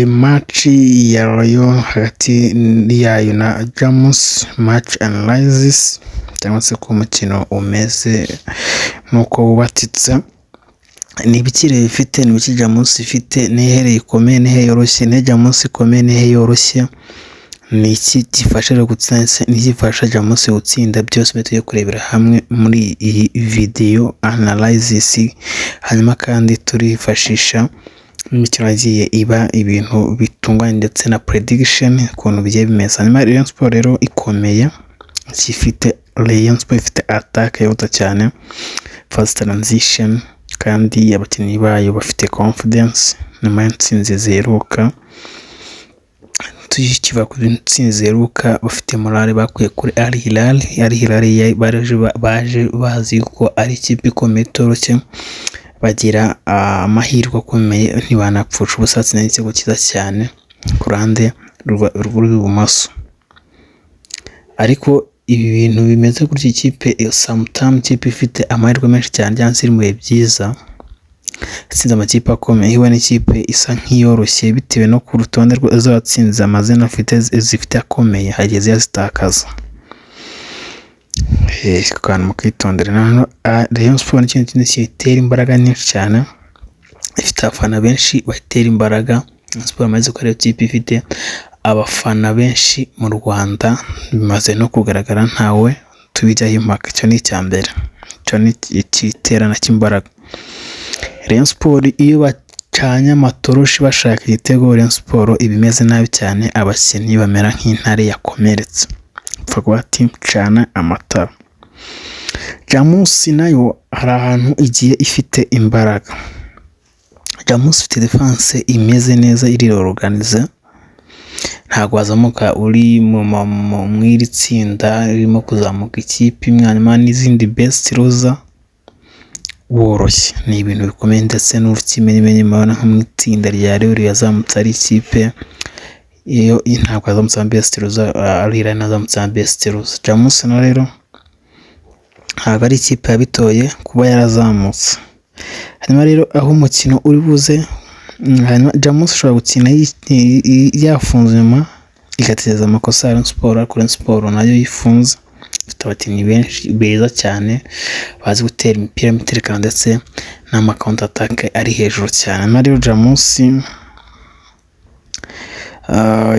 match ya Rayon hagati yayo na Jamus, match analysis cyangwa se ko umukino umeze nuko wubatitse, ni ibikire bifite, ni ibiki Jamus ifite, nihere ikomeye nihe yoroshye, ne Jamus ikomeye nihe yoroshye, ni iki gifasha gutsinda, ni gifasha Jamus gutsinda, byose tugiye kurebera hamwe muri iyi video analysis. Hanyuma kandi turifashisha imikino yagiye iba ibintu bitunganye ndetse na prediction ukuntu bigiye bimeze. Hanyuma Rayon Sport rero ikomeye, ifite Rayon Sport ifite attack yihuta cyane, fast transition, kandi abakinnyi bayo bafite confidence, nyuma y'intsinzi ziheruka tuyikiva ku ntsinzi ziheruka, bafite morale bakuye kuri Al Hilal baje bazi ko ari ikipe ikomeye itoroshye, bagira amahirwe akomeye ntibanapfusha ubusatsi n'igitego cyiza cyane ku ruhande rw'ibumoso. Ariko ibi bintu bimeze kuri iki kipe sometimes ikipe ifite amahirwe menshi cyane byanze iri mu bihe byiza, itsinze amakipe akomeye, iwe n'ikipe isa nk'iyoroshye bitewe no ku rutonde z'abatsinze amazina zifite akomeye hageze yazitakaza. Kandi mukitondera nano Rayon Sport n'ikintu kindi kitera imbaraga nyinshi cyane, ifite abafana benshi batera imbaraga. Sport amaze ko ari ikipe ifite abafana benshi mu Rwanda, bimaze no kugaragara ntawe tubijyaho impaka. Icyo ni icyambere, icyo ni ikiterana cy'imbaraga. Rayon Sport iyo bacanye amatoroshi bashaka igitego, Rayon Sport ibimeze nabi cyane, abakinnyi bamera nk'intare yakomeretse, pfa kuba ati cana amatara. Jamus nayo hari ahantu igiye ifite imbaraga. Jamus ifite defense imeze neza, iri organize, ntabwo wazamuka uri mu iri tsinda ririmo kuzamuka ikipe imwe hanyuma n'izindi best roza woroshye. Ni ibintu bikomeye ndetse n'urukimenyimenyi mabona nko mu itsinda rya Rayon yazamutse ari ikipe iyo ntabwo yazamutse best roza, ari yazamutse best roza. Jamus na rero ntabwo ari ikipe yabitoye kuba yarazamutse. Hanyuma rero aho umukino uri buze, hanyuma Jamus ushobora gukina yafunze nyuma igateza amakosa ya Rayon Sport, ariko Rayon Sport nayo yifunze, ifite abakinnyi benshi beza cyane bazi gutera imipira y'imiterekano ndetse n'ama counter attack ari hejuru cyane. Hanyuma rero Jamus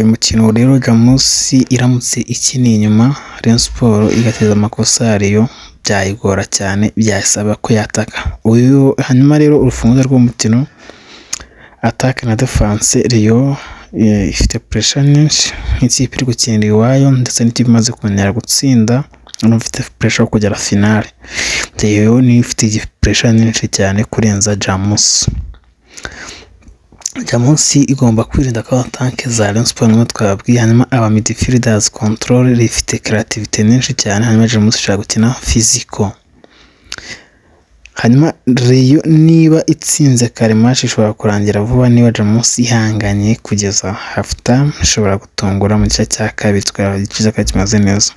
umukino rero Jamus iramutse ikiniye inyuma Rayon Sport igateza amakosa yayo, byayigora cyane, byasaba ko yataka uyu. Hanyuma rero urufunguzo rw'umukino attack na defense, Rayon ifite pressure nyinshi nk'ikipe iri gukinira iwayo ndetse n'ikipe imaze kumenyera gutsinda, ifite pressure kugera finale. Rayon ni ifite pressure nyinshi cyane kurenza Jamus. Jamus igomba kwirinda ko attack za Rayon Sport nk'uko twababwiye. Hanyuma aba midfielders control rifite creativity nyinshi cyane, hanyuma Jamus ishaka gukina physical. Hanyuma Rayon niba itsinze kare match ishobora kurangira vuba, niba Jamus ihanganye kugeza half time ishobora gutungura mu gice cya kabiri twaragize kimaze neza.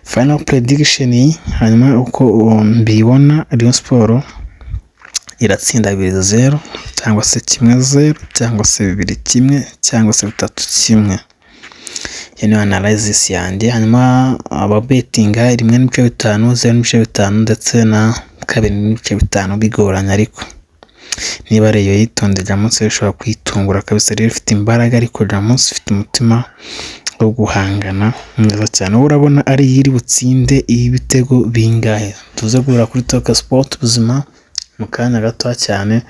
Final prediction, hanyuma uko mbibona Rayon Sport iratsinda 2-0 cyangwa se 1-0 cyangwa se 2-1 cyangwa se 3-1. Yani analysis yanjye. Hanyuma aba bettinga 1.5, 0.5 ndetse na 2.5 bigoranye, ariko niba Rayon yitonde Jamus ishobora kwitungura kabisa. Rero ifite imbaraga, ariko Jamus ifite umutima wo guhangana neza cyane. Urabona ari yiri butsinde ibitego bingahe. Tuze guhura kuri Talk Sport ubuzima mu kanya gato cyane,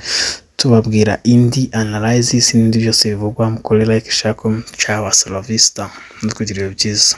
tubabwira indi analysis n'indi byose bivugwa. Mukore like, share, ciao, hasta la vista, ndikugirira byiza.